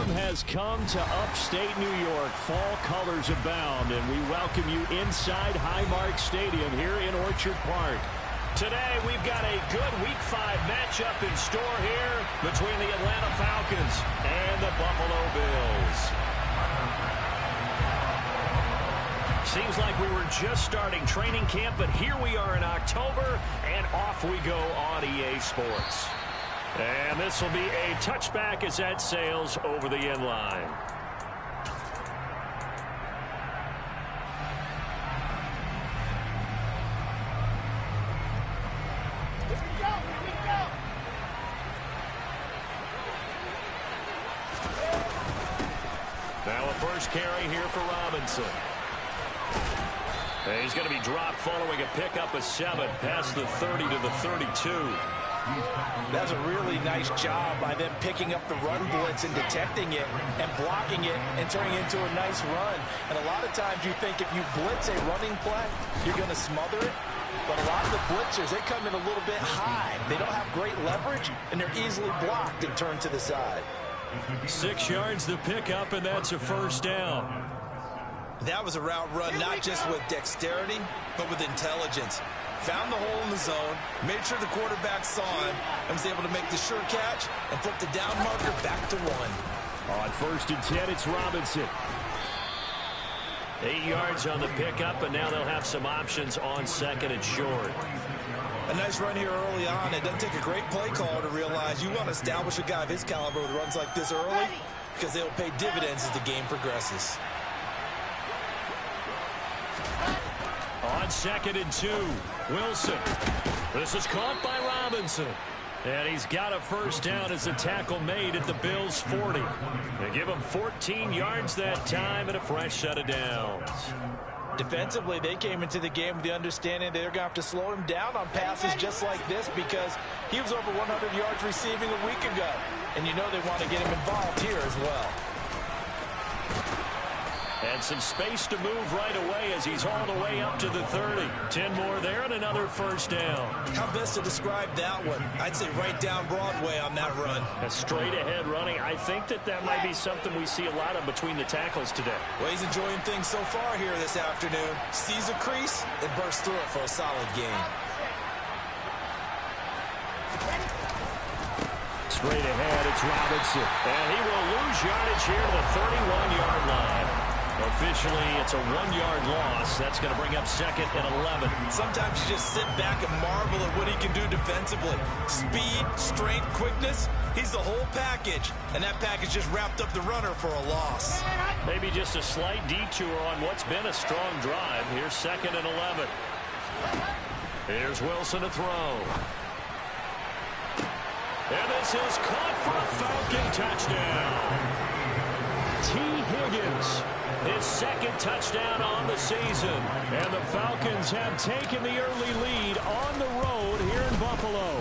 Autumn has come to upstate New York. Fall colors abound, and we welcome you inside Highmark Stadium here in Orchard Park. Today, we've got a good Week 5 matchup in store here between the Atlanta Falcons and the Buffalo Bills. Seems like we were just starting training camp, but here we are in October, and off we go on EA Sports. And this will be a touchback as that sails over the end line. Now a first carry here for Robinson. And he's going to be dropped following a pickup of 7 past the 30 to the 32. That's a really nice job by them picking up the run blitz and detecting it and blocking it and turning it into a nice run. And a lot of times you think if you blitz a running play, you're going to smother it. But a lot of the blitzers, they come in a little bit high. They don't have great leverage, and they're easily blocked and turned to the side. 6 yards the pickup, and that's a first down. That was a route run not just with dexterity, but with intelligence. Found the hole in the zone, made sure the quarterback saw him, and was able to make the sure catch and flip the down marker back to 1. On 1st and 10, it's Robinson. 8 yards on the pickup, and now they'll have some options on 2nd and short. A nice run here early on. It doesn't take a great play caller to realize you want to establish a guy of his caliber with runs like this early because they'll pay dividends as the game progresses. On 2nd and 2, Wilson. This is caught by Robinson. And he's got a first down as the tackle made at the Bills' 40. They give him 14 yards that time and a fresh set of downs. Defensively, they came into the game with the understanding they're going to have to slow him down on passes just like this because he was over 100 yards receiving a week ago. And you know they want to get him involved here as well. And some space to move right away as he's all the way up to the 30. 10 more there and another first down. How best to describe that one? I'd say right down Broadway on that run. A straight ahead running. I think that might be something we see a lot of between the tackles today. Well, he's enjoying things so far here this afternoon. Sees a crease and bursts through it for a solid gain. Straight ahead, it's Robinson. And he will lose yardage here to the 31-yard line. Officially, it's a 1-yard loss. That's going to bring up 2nd and 11. Sometimes you just sit back and marvel at what he can do defensively. Speed, strength, quickness. He's the whole package. And that package just wrapped up the runner for a loss. Maybe just a slight detour on what's been a strong drive. Here's 2nd and 11. Here's Wilson to throw. And this is caught for a Falcon touchdown. T. Higgins, his 2nd touchdown on the season. And the Falcons have taken the early lead on the road here in Buffalo.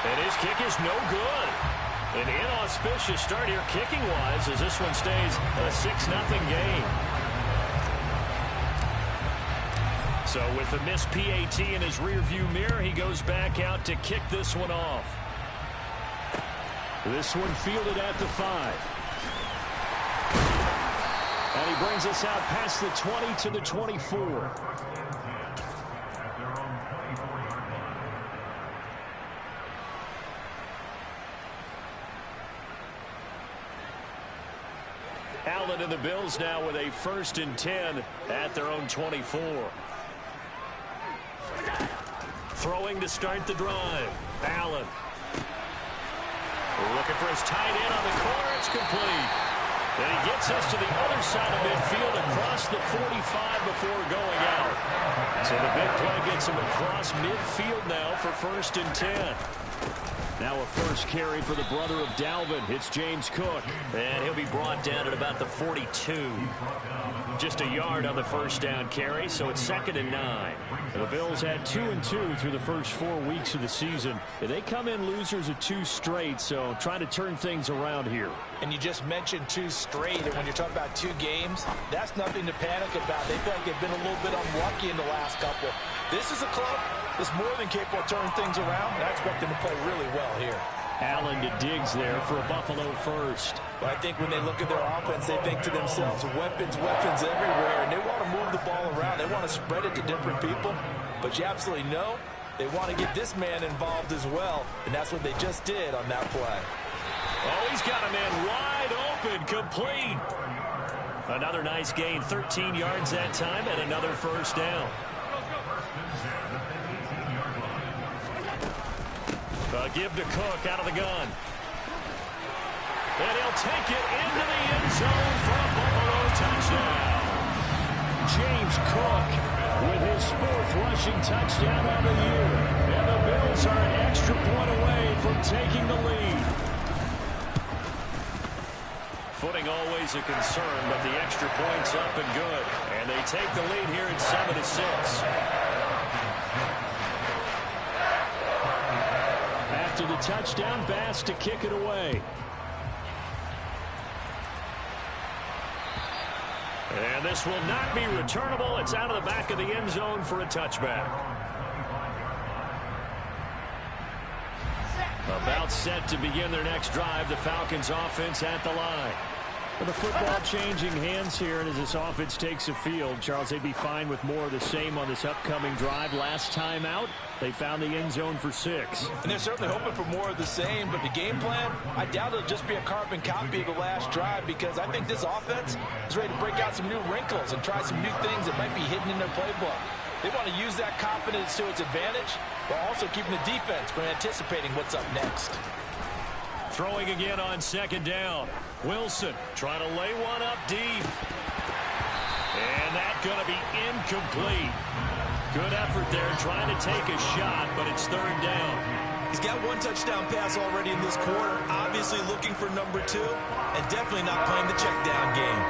And his kick is no good. An inauspicious start here kicking-wise as this one stays a 6-0 game. So with the missed PAT in his rearview mirror, he goes back out to kick this one off. This one fielded at the 5. And he brings us out past the 20 to the 24. Allen and the Bills now with a 1st and 10 at their own 24. Throwing to start the drive. Allen. Looking for his tight end on the corner. It's complete. And he gets us to the other side of midfield across the 45 before going out. So the big play gets him across midfield now for 1st and 10. Now a first carry for the brother of Dalvin. It's James Cook. And he'll be brought down at about the 42. Just a yard on the first down carry, so it's 2nd and 9. The Bills had 2-2 through the first 4 weeks of the season. They come in losers of 2 straight, so trying to turn things around here. And you just mentioned 2 straight, and when you're talking about 2 games, that's nothing to panic about. They feel like they've been a little bit unlucky in the last couple. This is a club that's more than capable of turning things around, and I expect them to play really well here. Allen to Diggs there for a Buffalo first. But I think when they look at their offense, they think to themselves, weapons, weapons everywhere, and they want to move the ball around. They want to spread it to different people, but you absolutely know they want to get this man involved as well, and that's what they just did on that play. Oh, he's got a man wide open, complete. Another nice gain, 13 yards that time, and another first down. A give to Cook out of the gun. And he'll take it into the end zone for a Buffalo touchdown. James Cook with his 4th rushing touchdown of the year. And the Bills are an extra point away from taking the lead. Footing always a concern, but the extra point's up and good. And they take the lead here at 7-6. After the touchdown, Bass to kick it away. And this will not be returnable. It's out of the back of the end zone for a touchback. About set to begin their next drive. The Falcons offense at the line. With the football changing hands here, and as this offense takes the field, Charles, they'd be fine with more of the same on this upcoming drive. Last time out, they found the end zone for 6. And they're certainly hoping for more of the same, but the game plan, I doubt it'll just be a carbon copy of the last drive, because I think this offense is ready to break out some new wrinkles and try some new things that might be hidden in their playbook. They want to use that confidence to its advantage, while also keeping the defense from anticipating what's up next. Throwing again on 2nd down. Wilson trying to lay one up deep. And that's going to be incomplete. Good effort there trying to take a shot, but it's 3rd down. He's got 1 touchdown pass already in this quarter, obviously looking for number 2, and definitely not playing the check down game.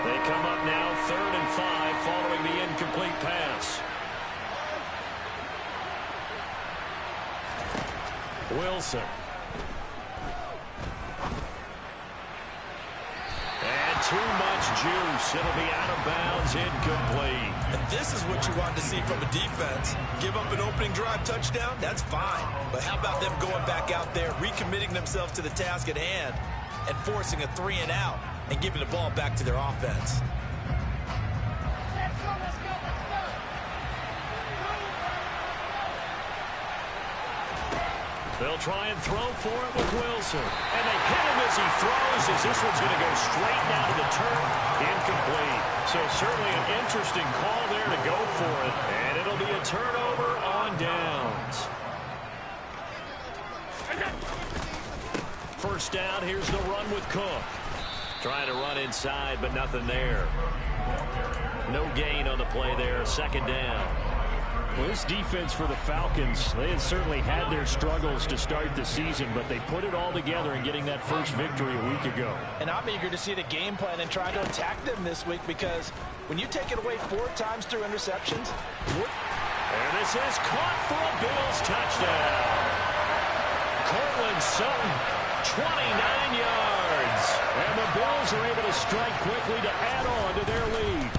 They come up now 3rd and 5 following the incomplete pass. Wilson. And too much juice. It'll be out of bounds, incomplete. And this is what you want to see from a defense. Give up an opening drive touchdown, that's fine. But how about them going back out there, recommitting themselves to the task at hand, and forcing a 3 and out, and giving the ball back to their offense. They'll try and throw for it with Wilson. And they hit him as he throws, as this one's going to go straight down to the turf. Incomplete. So certainly an interesting call there to go for it. And it'll be a turnover on downs. First down, here's the run with Cook. Trying to run inside, but nothing there. No gain on the play there. 2nd down. Well, this defense for the Falcons, they had certainly had their struggles to start the season, but they put it all together in getting that first victory a week ago. And I'm eager to see the game plan and try to attack them this week, because when you take it away 4 times through interceptions. And this is caught for a Bills touchdown. Cortland Sutton, 29 yards. And the Bills are able to strike quickly to add on to their lead.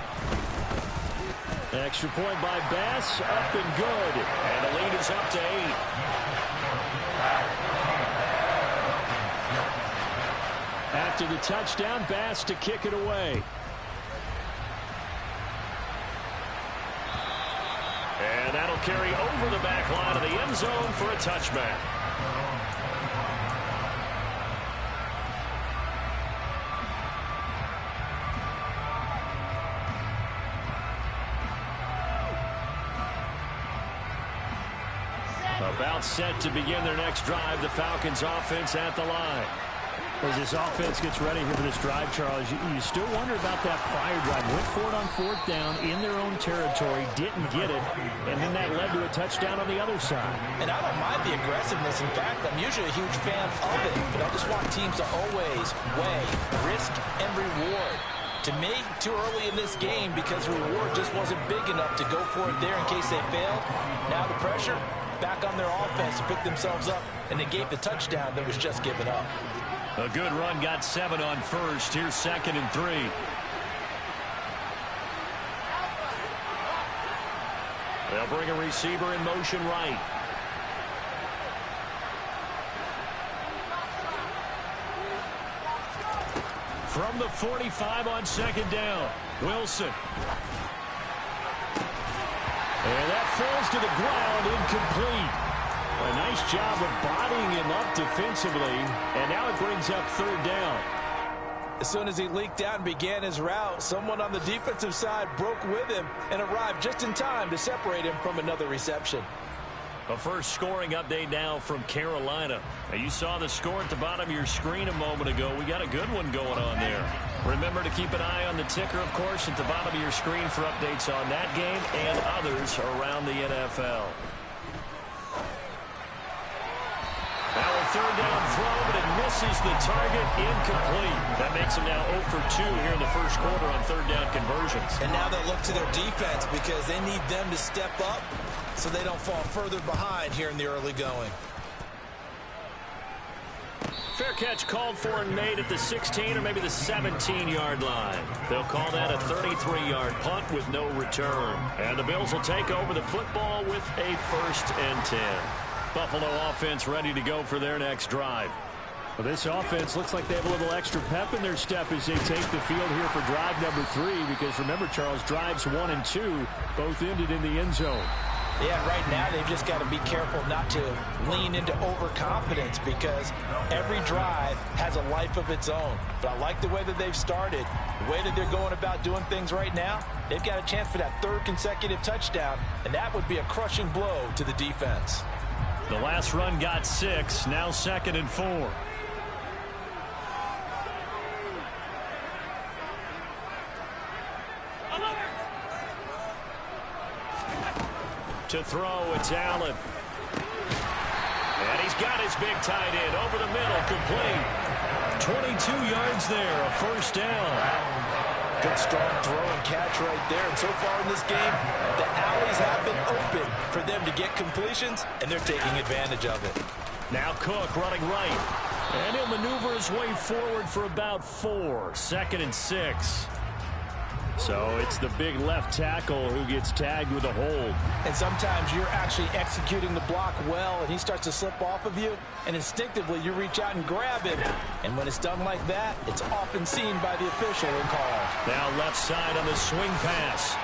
Extra point by Bass, up and good. And the lead is up to 8. After the touchdown, Bass to kick it away. And that'll carry over the back line of the end zone for a touchback. About set to begin their next drive. The Falcons offense at the line. As this offense gets ready here for this drive, Charles, you still wonder about that prior drive. Went for it on 4th down in their own territory, didn't get it, and then that led to a touchdown on the other side. And I don't mind the aggressiveness. In fact, I'm usually a huge fan of it, but I just want teams to always weigh risk and reward. To me, too early in this game, because the reward just wasn't big enough to go for it there in case they failed. Now the pressure back on their offense to pick themselves up and negate the touchdown that was just given up. A good run, got 7 on first. Here's 2nd and 3. They'll bring a receiver in motion right. From the 45 on second down, Wilson. And that falls to the ground, incomplete. A nice job of bodying him up defensively, and now it brings up third down. As soon as he leaked out and began his route, someone on the defensive side broke with him and arrived just in time to separate him from another reception. A first scoring update now from Carolina. Now, you saw the score at the bottom of your screen a moment ago. We got a good one going on there. Remember to keep an eye on the ticker, of course, at the bottom of your screen for updates on that game and others around the NFL. Now a third down throw, but it misses the target, incomplete. That makes them now 0 for 2 here in the first quarter on third down conversions. And now they'll look to their defense because they need them to step up so they don't fall further behind here in the early going. Fair catch called for and made at the 16 or maybe the 17-yard line. They'll call that a 33-yard punt with no return. And the Bills will take over the football with a 1st and 10. Buffalo offense ready to go for their next drive. Well, this offense looks like they have a little extra pep in their step as they take the field here for drive number 3, because remember, Charles, drives 1 and 2 both ended in the end zone. Yeah, right now they've just got to be careful not to lean into overconfidence because every drive has a life of its own. But I like the way that they've started, the way that they're going about doing things right now. They've got a chance for that 3rd consecutive touchdown, and that would be a crushing blow to the defense. The last run got 6, now 2nd and 4. To throw, it's Allen. And he's got his big tight end over the middle, complete. 22 yards there, a 1st down. Good strong throw and catch right there. And so far in this game, the alleys have been open for them to get completions, and they're taking advantage of it. Now Cook running right. And he'll maneuver his way forward for about 4. 2nd and 6. So it's the big left tackle who gets tagged with a hold. And sometimes you're actually executing the block well, and he starts to slip off of you, and instinctively you reach out and grab him. And when it's done like that, it's often seen by the official and called. Now left side on the swing pass.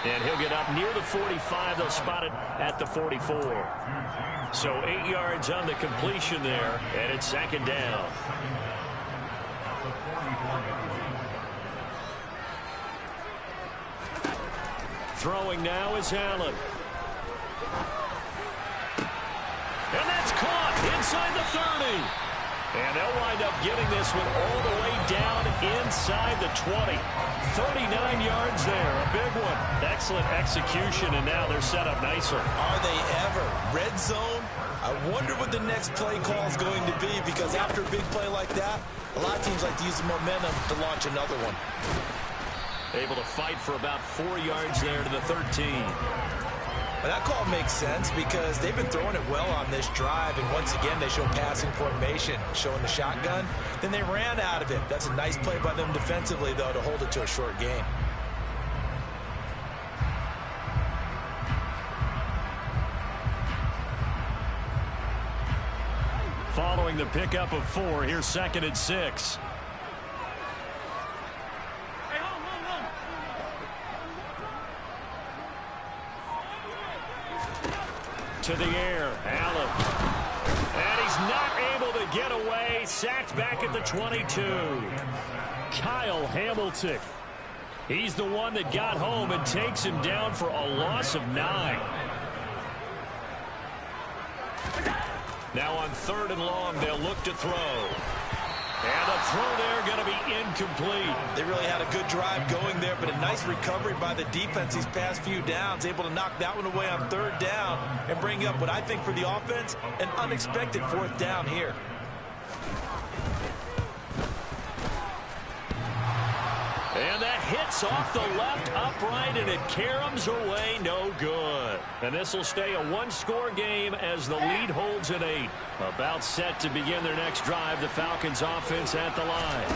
And he'll get up near the 45. They'll spot it at the 44. So 8 yards on the completion there, and it's 2nd down. Throwing now is Allen. And that's caught inside the 30. And they'll wind up getting this one all the way down inside the 20. 39 yards there, a big one. Excellent execution, and now they're set up nicer. Are they ever? Red zone? I wonder what the next play call is going to be, because after a big play like that, a lot of teams like to use the momentum to launch another one. Able to fight for about 4 yards there to the 13. Well, that call makes sense because they've been throwing it well on this drive, and once again they show passing formation, showing the shotgun. Then they ran out of it. That's a nice play by them defensively, though, to hold it to a short gain. Following the pickup of 4, here's 2nd and 6. To the air, Allen. And he's not able to get away. Sacked back at the 22. Kyle Hamilton. He's the one that got home and takes him down for a loss of 9. Now on 3rd and long, they'll look to throw. And the throw there going to be incomplete. They really had a good drive going there, but a nice recovery by the defense these past few downs. Able to knock that one away on 3rd down and bring up what I think for the offense, an unexpected 4th down here. And that hits off the left upright, and it caroms away, no good. And this will stay a 1-score game as the lead holds at 8. About set to begin their next drive, the Falcons offense at the line.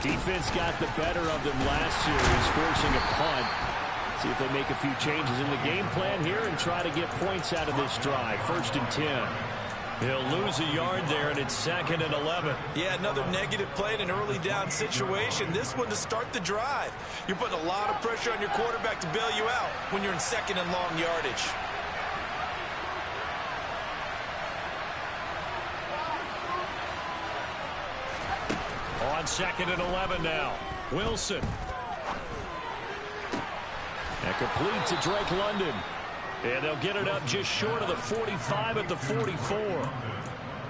Defense got the better of them last series, forcing a punt. See if they make a few changes in the game plan here and try to get points out of this drive. 1st and 10. He'll lose a yard there, and it's 2nd and 11. Yeah, another negative play in an early down situation. This one to start the drive. You're putting a lot of pressure on your quarterback to bail you out when you're in 2nd and long yardage. On 2nd and 11 now. Wilson. And complete to Drake London. And they'll get it up just short of the 45 at the 44.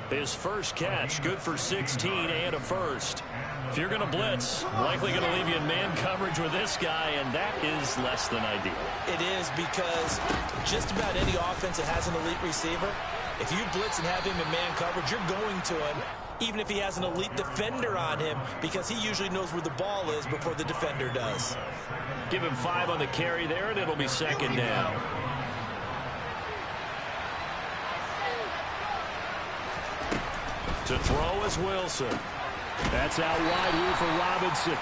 His first catch, good for 16 and a first. If you're going to blitz, likely going to leave you in man coverage with this guy, and that is less than ideal. It is, because just about any offense that has an elite receiver, if you blitz and have him in man coverage, you're going to him, even if he has an elite defender on him, because he usually knows where the ball is before the defender does. Give him 5 on the carry there, and it'll be 2nd down. To throw is Wilson. That's out wide here for Robinson.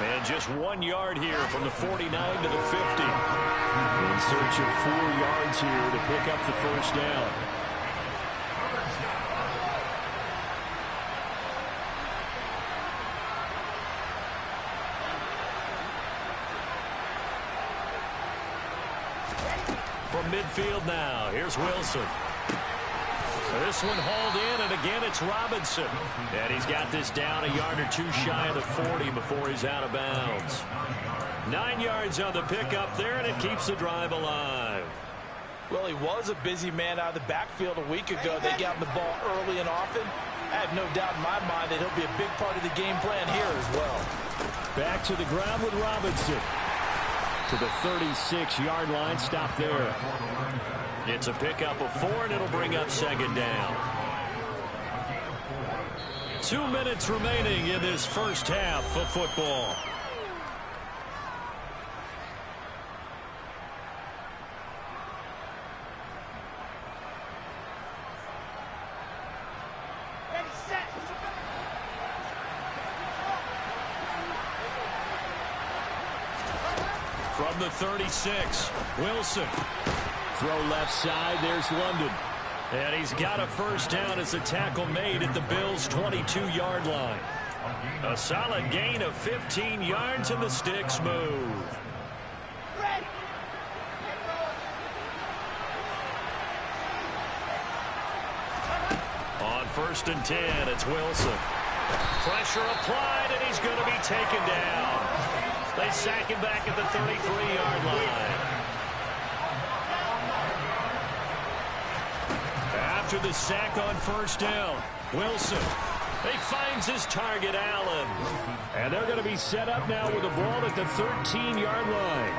And just 1 yard here from the 49 to the 50. In search of 4 yards here to pick up the first down. From midfield now, here's Wilson. This one hauled in, and again it's Robinson. And he's got this down a yard or 2 shy of the 40 before he's out of bounds. 9 yards on the pickup there, and it keeps the drive alive. Well, he was a busy man out of the backfield a week ago. They got him the ball early and often. I have no doubt in my mind that he'll be a big part of the game plan here as well. Back to the ground with Robinson. To the 36-yard line, stop there. It's a pickup of 4, and it'll bring up 2nd down. 2 minutes remaining in this first half of football. From the 36, Wilson. Throw left side, there's London. And he's got a first down as a tackle made at the Bills' 22-yard line. A solid gain of 15 yards, and the sticks move. On 1st and 10, it's Wilson. Pressure applied, and he's going to be taken down. They sack him back at the 33-yard line. After the sack on first down, Wilson. He finds his target, Allen. And they're going to be set up now with the ball at the 13-yard line.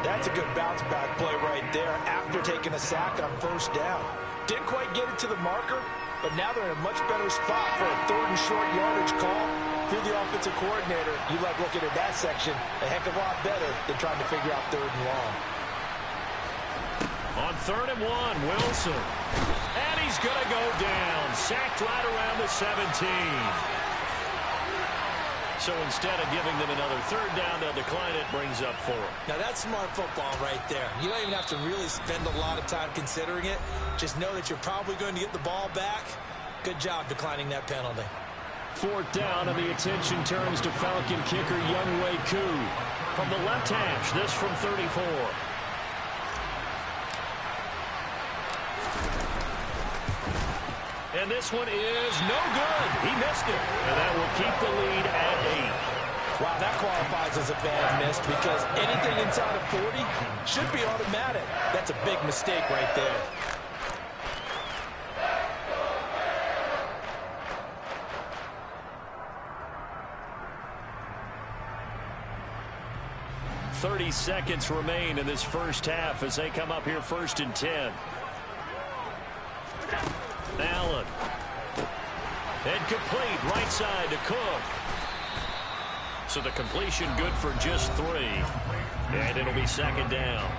That's a good bounce-back play right there after taking a sack on first down. Didn't quite get it to the marker, but now they're in a much better spot for a 3rd and short yardage call. If you're the offensive coordinator, you like looking at that section a heck of a lot better than trying to figure out 3rd and long. On 3rd and 1, Wilson. And he's going to go down. Sacked right around the 17. So instead of giving them another 3rd down, they'll decline it, brings up 4. Now that's smart football right there. You don't even have to really spend a lot of time considering it. Just know that you're probably going to get the ball back. Good job declining that penalty. 4th down, and the attention turns to Falcon kicker Younghoe Koo. From the left hash, this from 34. And this one is no good. He missed it. And that will keep the lead at 8. Wow, that qualifies as a bad miss because anything inside of 40 should be automatic. That's a big mistake right there. .30 seconds remain in this first half as they come up here 1st and 10. Allen. And complete right side to Cook. So the completion good for just 3. And it'll be 2nd down.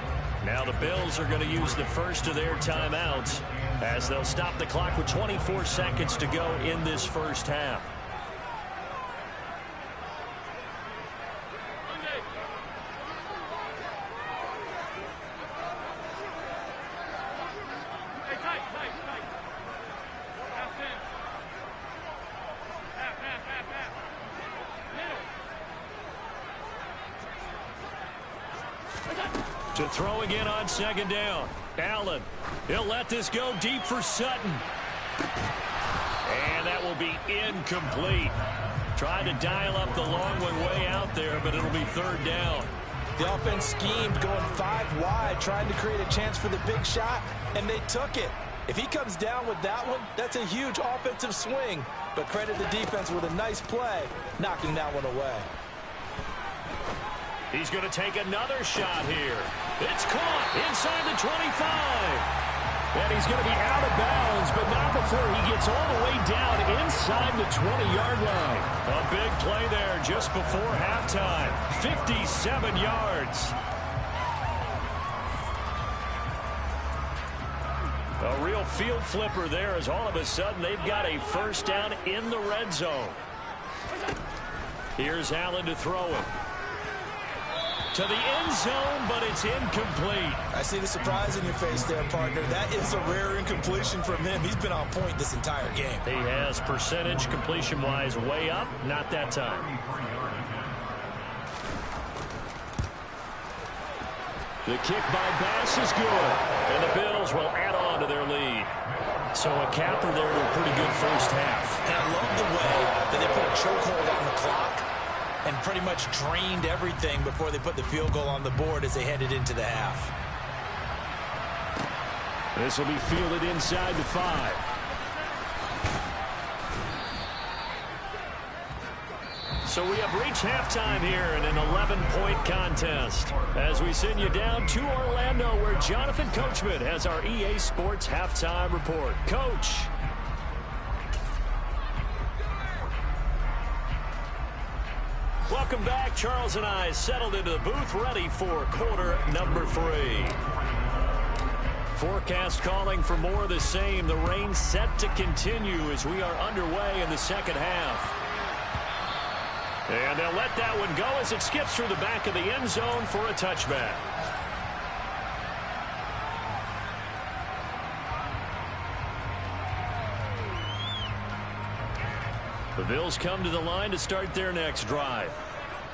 Now the Bills are going to use the first of their timeouts as they'll stop the clock with 24 seconds to go in this first half. To throw again on second down. Allen, he'll let this go deep for Sutton. And that will be incomplete. Trying to dial up the long one way out there, but it'll be third down. The offense schemed going 5 wide, trying to create a chance for the big shot, and they took it. If he comes down with that one, that's a huge offensive swing. But credit the defense with a nice play, knocking that one away. He's going to take another shot here. It's caught inside the 25. And he's going to be out of bounds, but not before he gets all the way down inside the 20-yard line. A big play there just before halftime. 57 yards. A real field flipper there as all of a sudden they've got a first down in the red zone. Here's Allen to throw it. To the end zone, but it's incomplete. I see the surprise in your face there, partner. That is a rare incompletion from him. He's been on point this entire game. He has percentage completion-wise way up. Not that time. The kick by Bass is good. And the Bills will add on to their lead. So a capper there to a pretty good first half. And I love the way that they put a chokehold on the clock and pretty much drained everything before they put the field goal on the board as they headed into the half. This will be fielded inside the 5. So we have reached halftime here in an 11-point contest as we send you down to Orlando where Jonathan Coachman has our EA Sports halftime report. Coach. Welcome back. Charles and I settled into the booth ready for quarter number 3. Forecast calling for more of the same. The rain set to continue as we are underway in the second half. And they'll let that one go as it skips through the back of the end zone for a touchback. The Bills come to the line to start their next drive.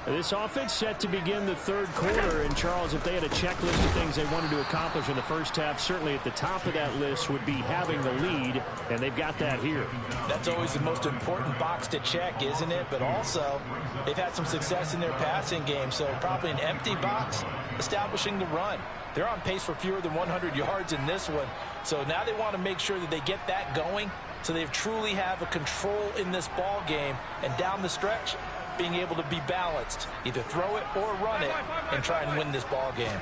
This offense set to begin the third quarter. And, Charles, if they had a checklist of things they wanted to accomplish in the first half, certainly at the top of that list would be having the lead, and they've got that here. That's always the most important box to check, isn't it? But also, they've had some success in their passing game, so probably an empty box, establishing the run. They're on pace for fewer than 100 yards in this one, so now they want to make sure that they get that going so they truly have a control in this ball game, and down the stretch, being able to be balanced, either throw it or run it, and try and win this ball game.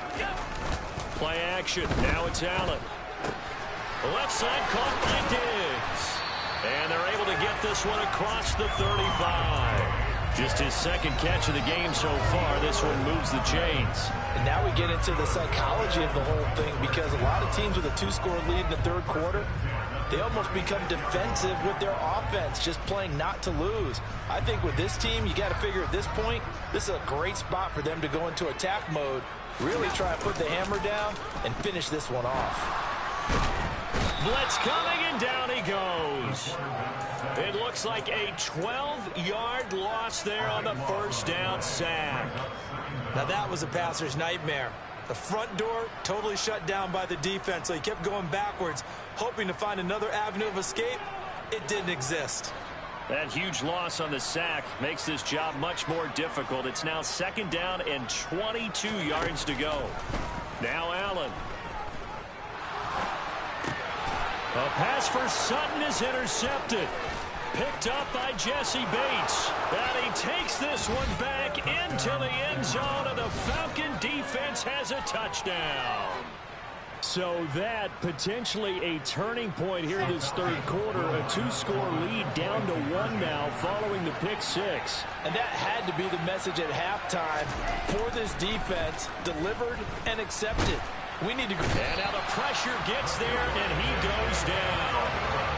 Play action. Now it's Allen. The left side caught by Diggs. And they're able to get this one across the 35. Just his second catch of the game so far. This one moves the chains. And now we get into the psychology of the whole thing, because a lot of teams with a 2-score lead in the third quarter, they almost become defensive with their offense, just playing not to lose. I think with this team, you got to figure at this point, this is a great spot for them to go into attack mode, really try to put the hammer down and finish this one off. Blitz coming, and down he goes. It looks like a 12-yard loss there on the first down sack. Now that was a passer's nightmare. The front door totally shut down by the defense, so he kept going backwards, hoping to find another avenue of escape. It didn't exist. That huge loss on the sack makes this job much more difficult. It's now second down and 22 yards to go. Now Allen. A pass for Sutton is intercepted. Picked up by Jesse Bates. And he takes this one back into the end zone, and the Falcon defense has a touchdown. So that potentially a turning point here this third quarter. A 2-score lead down to 1 now following the pick 6. And that had to be the message at halftime for this defense. Delivered and accepted. We need to go. And now the pressure gets there, and he goes down.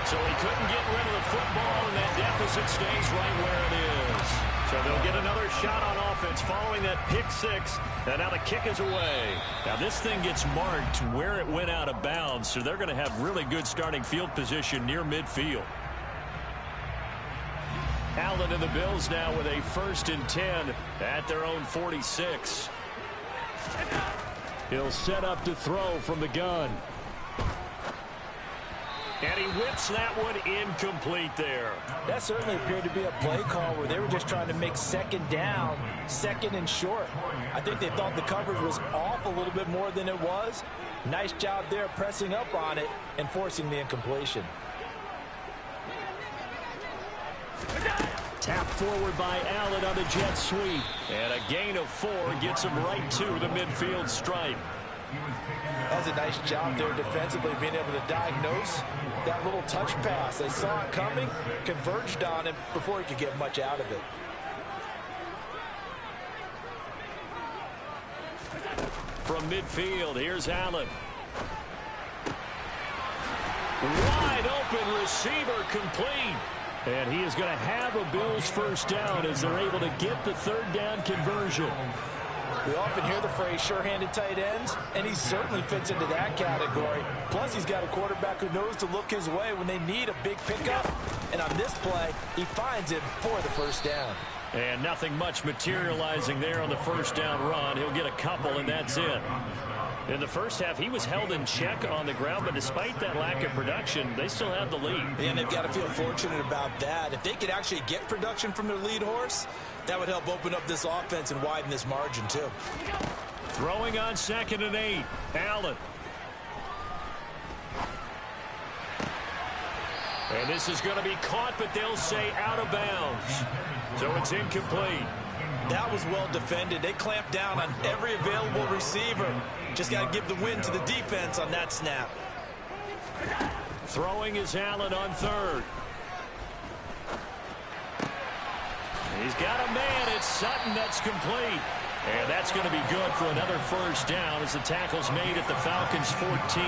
So he couldn't get rid of the football, and that deficit stays right where it is. So they'll get another shot on offense following that pick 6. And now the kick is away. Now this thing gets marked where it went out of bounds, so they're going to have really good starting field position near midfield. Allen and the Bills now with a 1st and 10 at their own 46. He'll set up to throw from the gun. And he whips that one incomplete there. That certainly appeared to be a play call where they were just trying to make second down, second and short. I think they thought the coverage was off a little bit more than it was. Nice job there pressing up on it and forcing the incompletion. Tapped forward by Allen on the jet sweep. And a gain of 4 gets him right to the midfield stripe. That was a nice job there defensively, being able to diagnose that little touch pass. They saw it coming, converged on him before he could get much out of it. From midfield, here's Allen. Wide open receiver complete. And he is going to have a Bills first down as they're able to get the third down conversion. We often hear the phrase sure-handed tight ends, and he certainly fits into that category. Plus, he's got a quarterback who knows to look his way when they need a big pickup. And on this play, he finds it for the first down. And nothing much materializing there on the first down run. He'll get a couple, and that's it. In the first half, he was held in check on the ground, but despite that lack of production, they still have the lead. And they've got to feel fortunate about that. If they could actually get production from their lead horse, that would help open up this offense and widen this margin, too. Throwing on 2nd and 8. Allen. And this is going to be caught, but they'll say out of bounds. So it's incomplete. That was well defended. They clamped down on every available receiver. Just got to give the win to the defense on that snap. Throwing is Allen on 3rd. He's got a man. It's Sutton. That's complete. And that's going to be good for another first down as the tackle's made at the Falcons' 14.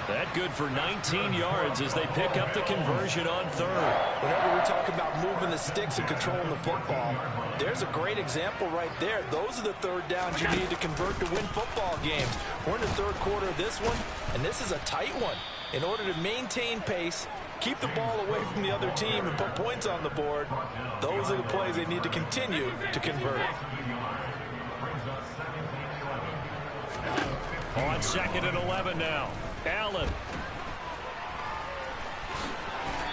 That good for 19 yards as they pick up the conversion on 3rd. Whenever we talk about moving the sticks and controlling the football, there's a great example right there. Those are the third downs you need to convert to win football games. We're in the third quarter of this one, and this is a tight one. In order to maintain pace, keep the ball away from the other team, and put points on the board, those are the plays they need to continue to convert. On 2nd and 11 now. Allen.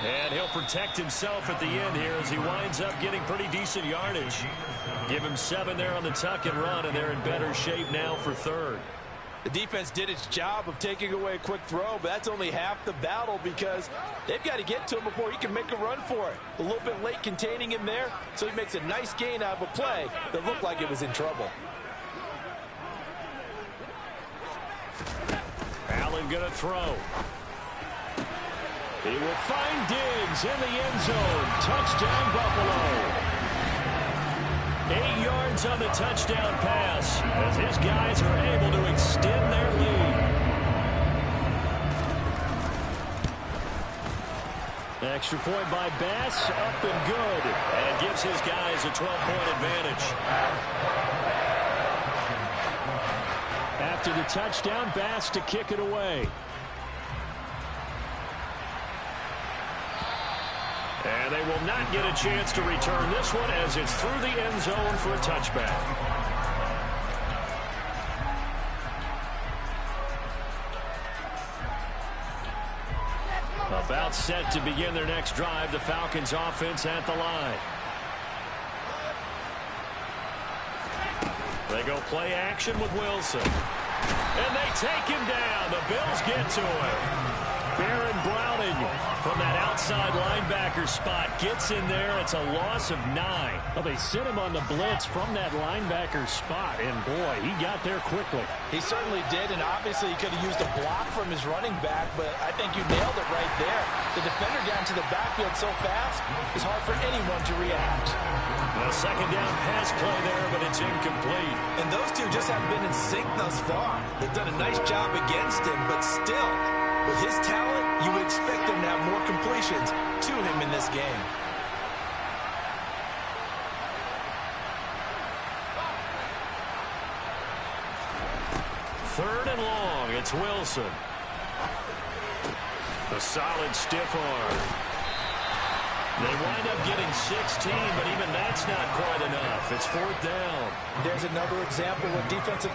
And he'll protect himself at the end here as he winds up getting pretty decent yardage. Give him 7 there on the tuck and run, and they're in better shape now for 3rd. The defense did its job of taking away a quick throw, but that's only half the battle because they've got to get to him before he can make a run for it. A little bit late containing him there, so he makes a nice gain out of a play that looked like it was in trouble. Allen going to throw. He will find Diggs in the end zone. Touchdown, Buffalo. 8 yards on the touchdown pass as his guys are able to extend their lead. Extra point by Bass, up and good. And it gives his guys a 12-point advantage. After the touchdown, Bass to kick it away. And they will not get a chance to return this one as it's through the end zone for a touchback. About set to begin their next drive, the Falcons offense at the line. They go play action with Wilson. And they take him down. The Bills get to him. Baron Browning from that outside linebacker spot gets in there. It's a loss of 9. Well, they sent him on the blitz from that linebacker spot, and boy, he got there quickly. He certainly did, and obviously he could have used a block from his running back, but I think you nailed it right there. The defender got into the backfield so fast, it's hard for anyone to react. A second down pass play there, but it's incomplete. And those two just haven't been in sync thus far. They've done a nice job against him, but still, with his talent, you would expect him to have more completions to him in this game. Third and long, it's Wilson. A solid stiff arm. They wind up getting 16, but even that's not quite enough. It's 4th down. There's another example of defensive...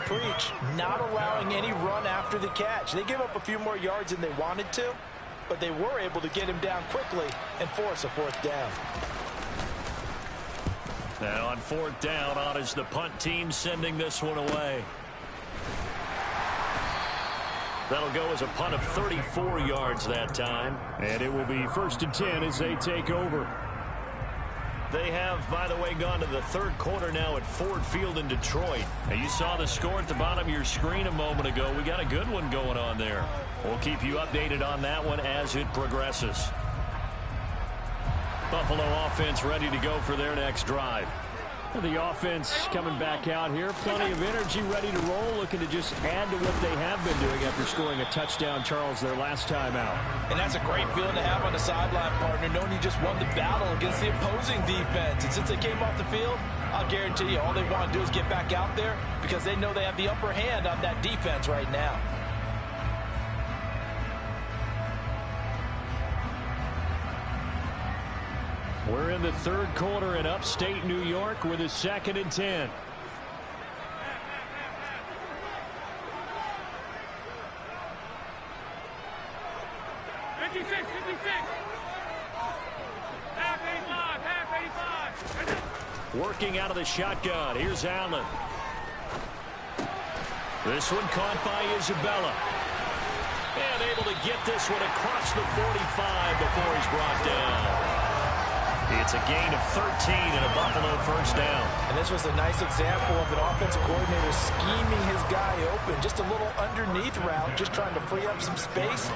Preach, not allowing any run after the catch. They gave up a few more yards than they wanted to, but they were able to get him down quickly and force a fourth down. And on fourth down, on is the punt team sending this one away. That'll go as a punt of 34 yards that time. And it will be 1st and 10 as they take over. They have, by the way, gone to the third quarter now at Ford Field in Detroit. And you saw the score at the bottom of your screen a moment ago. We got a good one going on there. We'll keep you updated on that one as it progresses. Buffalo offense ready to go for their next drive. The offense coming back out here. Plenty of energy, ready to roll, looking to just add to what they have been doing after scoring a touchdown, Charles, their last time out. And that's a great feeling to have on the sideline, partner, knowing you just won the battle against the opposing defense. And since they came off the field, I'll guarantee you all they want to do is get back out there because they know they have the upper hand on that defense right now. We're in the third quarter in upstate New York with a 2nd and 10. Working out of the shotgun. Here's Allen. This one caught by Isabella. And able to get this one across the 45 before he's brought down. It's a gain of 13 and a Buffalo first down. And this was a nice example of an offensive coordinator scheming his guy open. Just a little underneath route, just trying to free up some space,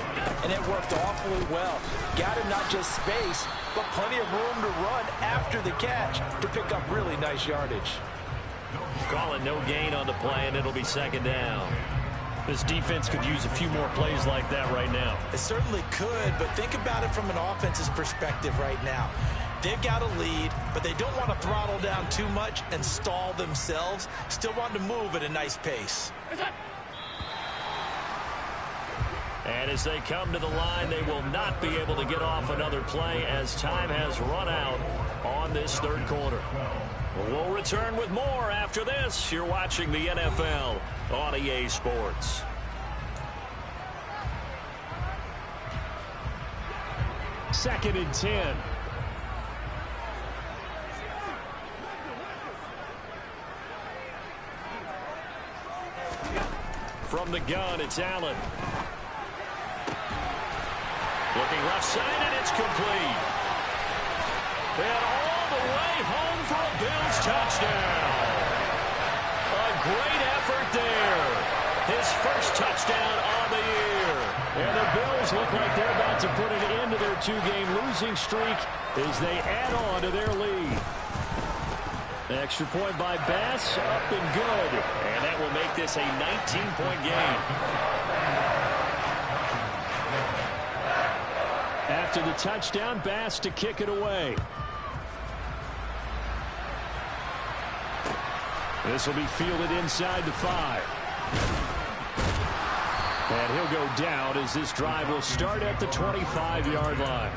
and it worked awfully well. Got him not just space, but plenty of room to run after the catch to pick up really nice yardage. Call it no gain on the play, and it'll be 2nd down. This defense could use a few more plays like that right now. It certainly could, but think about it from an offense's perspective right now. They've got a lead, but they don't want to throttle down too much and stall themselves. Still want to move at a nice pace. And as they come to the line, they will not be able to get off another play as time has run out on this third quarter. We'll return with more after this. You're watching the NFL on EA Sports. Second and 10. From the gun, it's Allen. Looking left side, and it's complete. And all the way home for a Bills touchdown. A great effort there. His first touchdown on the year. And the Bills look like they're about to put an end to their 2-game losing streak as they add on to their lead. Extra point by Bass, up and good. And that will make this a 19-point game. After the touchdown, Bass to kick it away. This will be fielded inside the 5. And he'll go down as this drive will start at the 25-yard line.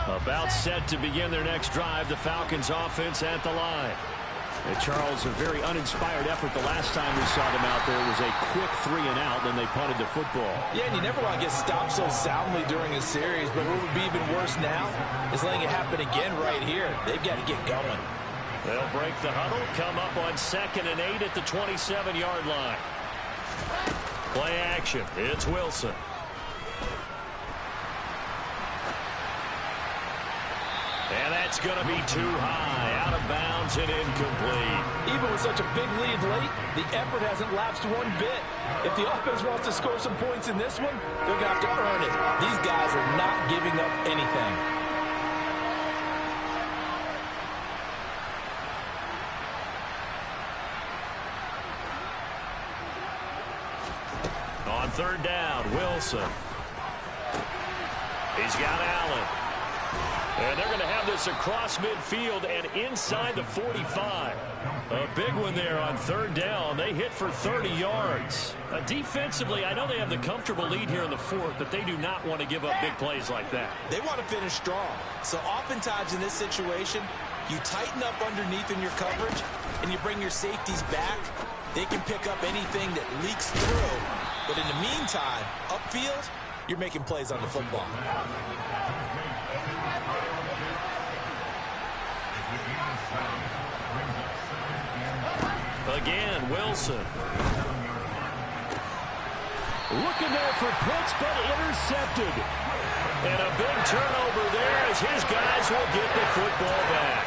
About set to begin their next drive, the Falcons offense at the line. And Charles, a very uninspired effort the last time we saw them out there. It was a quick 3-and-out, then they punted the football. Yeah, and you never want to get stopped so soundly during a series, but what would be even worse now is letting it happen again right here. They've got to get going. They'll break the huddle, come up on 2nd and 8 at the 27-yard line. Play action, it's Wilson. And that's going to be too high, out of bounds and incomplete. Even with such a big lead late, the effort hasn't lapsed one bit. If the offense wants to score some points in this one, they're going to have to earn it. These guys are not giving up anything. On 3rd down, Wilson. He's got Allen. And they're going to have this across midfield and inside the 45. A big one there on third down. They hit for 30 yards. Defensively, I know they have the comfortable lead here in the fourth, but they do not want to give up big plays like that. They want to finish strong. So oftentimes in this situation, you tighten up underneath in your coverage, and you bring your safeties back. They can pick up anything that leaks through. But in the meantime, upfield, you're making plays on the football. Again, Wilson. Looking there for Pitts, but intercepted. And a big turnover there as his guys will get the football back.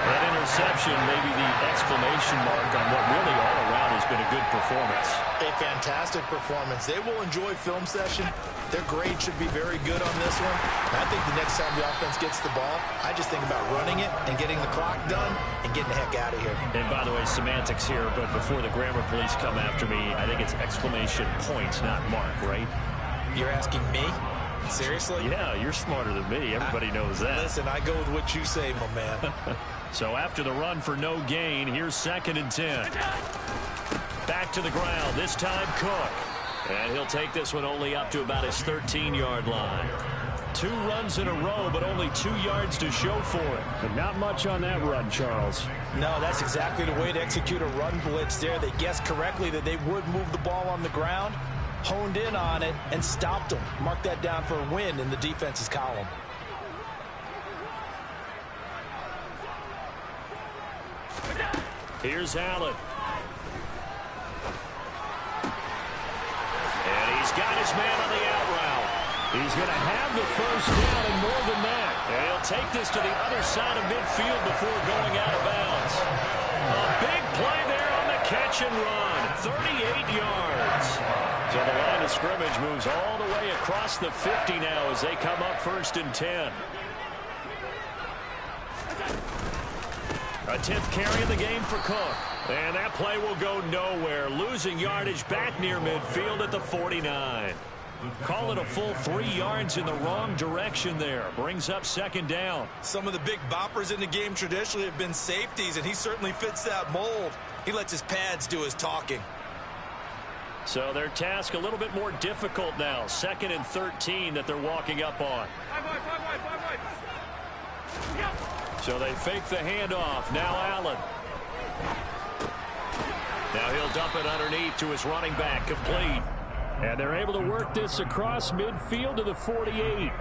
That interception may be the exclamation mark on what really all around has been a good performance. A fantastic performance. They will enjoy film session. Their grade should be very good on this one. And I think the next time the offense gets the ball, I just think about running it and getting the clock done and getting the heck out of here. And by the way, semantics here, but before the grammar police come after me, I think it's exclamation points, not mark, right? You're asking me? Seriously? Yeah, you're smarter than me. Everybody knows that. Listen, I go with what you say, my man. So after the run for no gain, here's 2nd and 10. Back to the ground, this time Cook. And he'll take this one only up to about his 13-yard line. 2 runs in a row, but only 2 yards to show for it. But not much on that run, Charles. No, that's exactly the way to execute a run blitz there. They guessed correctly that they would move the ball on the ground, honed in on it, and stopped them. Mark that down for a win in the defense's column. Here's Allen. And he's got his man on the out route. He's going to have the first down and more than that. And he'll take this to the other side of midfield before going out of bounds. A big play there on the catch and run. 38 yards. So the line of scrimmage moves all the way across the 50 now as they come up 1st and 10. A 10th carry of the game for Cook. And that play will go nowhere. Losing yardage back near midfield at the 49. Call it a full 3 yards in the wrong direction there. Brings up 2nd down. Some of the big boppers in the game traditionally have been safeties, and he certainly fits that mold. He lets his pads do his talking. So their task a little bit more difficult now. 2nd and 13 that they're walking up on. So they fake the handoff. Now Allen. Now he'll dump it underneath to his running back. Complete. And they're able to work this across midfield to the 48.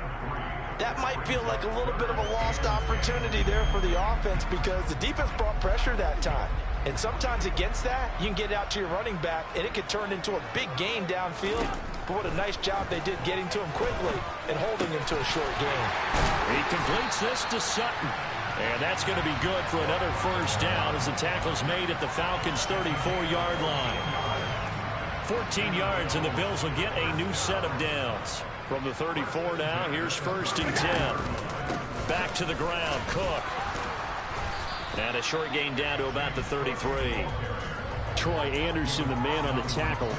That might feel like a little bit of a lost opportunity there for the offense because the defense brought pressure that time. And sometimes against that, you can get out to your running back, and it could turn into a big gain downfield. But what a nice job they did getting to him quickly and holding him to a short gain. He completes this to Sutton. And that's going to be good for another first down as the tackle's made at the Falcons' 34-yard line. 14 yards, and the Bills will get a new set of downs. From the 34 now, here's 1st and 10. Back to the ground, Cook. And a short gain down to about the 33. Troy Anderson, the man on the tackle.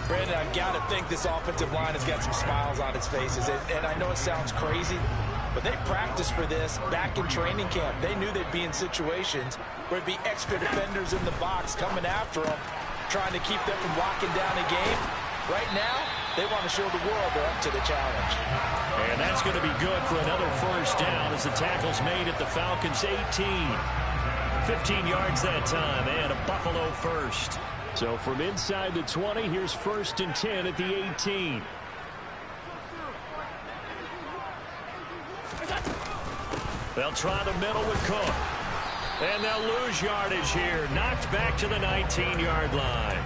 Brandon, I've got to think this offensive line has got some smiles on its faces. And I know it sounds crazy, but they practiced for this back in training camp. They knew they'd be in situations where it'd be extra defenders in the box coming after them, trying to keep them from locking down a game. Right now, they want to show the world they're up to the challenge. And that's going to be good for another first down as the tackle's made at the Falcons' 18. 15 yards that time, and a Buffalo first. So from inside the 20, here's 1st and 10 at the 18. They'll try the middle with Cook. And they'll lose yardage here. Knocked back to the 19-yard line.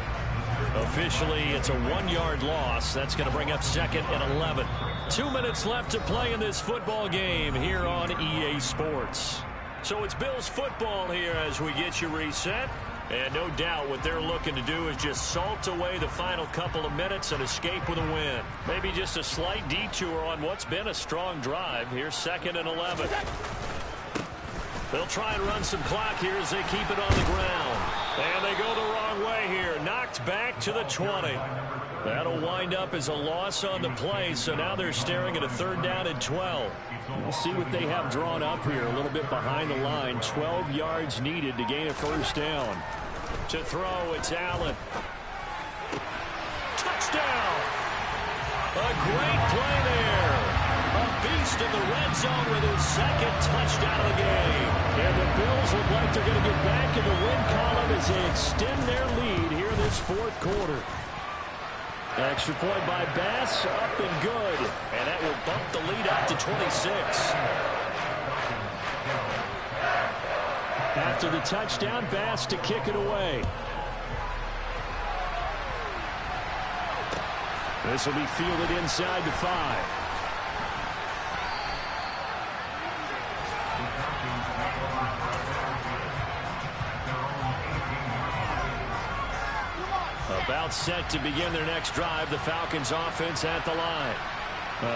Officially, it's a 1-yard loss. That's going to bring up 2nd and 11. 2 minutes left to play in this football game here on EA Sports. So it's Bills football here as we get you reset. And no doubt what they're looking to do is just salt away the final couple of minutes and escape with a win. Maybe just a slight detour on what's been a strong drive. Here's 2nd and 11. They'll try and run some clock here as they keep it on the ground. And they go the wrong way here. Knocked back to the 20. That'll wind up as a loss on the play, so now they're staring at a 3rd down and 12. We'll see what they have drawn up here, a little bit behind the line. 12 yards needed to gain a 1st down. To throw, it's Allen. Touchdown! A great play there. A beast in the red zone with his 2nd touchdown of the game. And the Bills look like they're going to get back in the win column as they extend their lead here this 4th quarter. Extra point by Bass, up and good. And that will bump the lead out to 26. After the touchdown, Bass to kick it away. This will be fielded inside the 5. About set to begin their next drive. The Falcons offense at the line.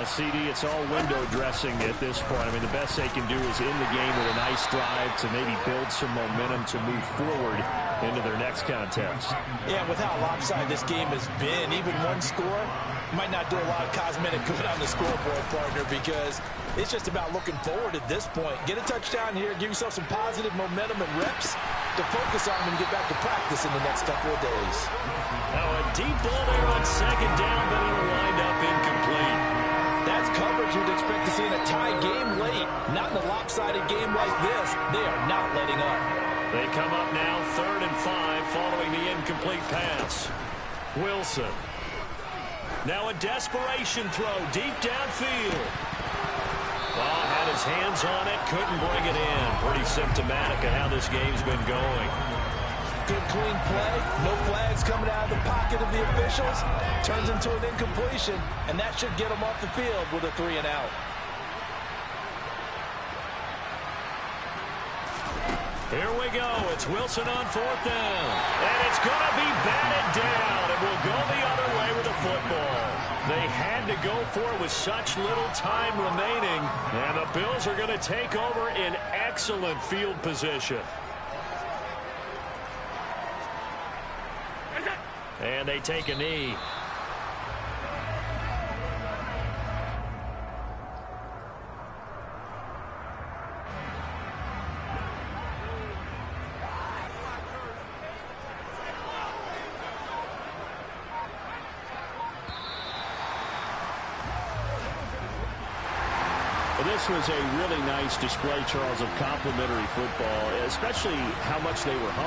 CD, it's all window dressing at this point. I mean, the best they can do is in the game with a nice drive to maybe build some momentum to move forward into their next contest. Yeah, with how lopsided this game has been, even one score might not do a lot of cosmetic good on the scoreboard, partner, because it's just about looking forward at this point. Get a touchdown here, give yourself some positive momentum and reps to focus on and get back to practice in the next couple of days. Now a deep ball there on 2nd down, but it'll wind up incomplete. That's coverage you'd expect to see in a tie game late. Not in a lopsided game like this. They are not letting up. They come up now 3rd and 5 following the incomplete pass. Wilson. Now a desperation throw deep downfield. Ball had his hands on it, couldn't bring it in. Pretty symptomatic of how this game's been going. Good clean play, no flags coming out of the pocket of the officials. Turns into an incompletion, and that should get them off the field with a 3 and out. Here we go. It's Wilson on 4th down. And it's going to be batted down. It will go the other way with the football. They had to go for it with such little time remaining. And the Bills are going to take over in excellent field position. And they take a knee. This was a really nice display, Charles, of complimentary football, especially how much they were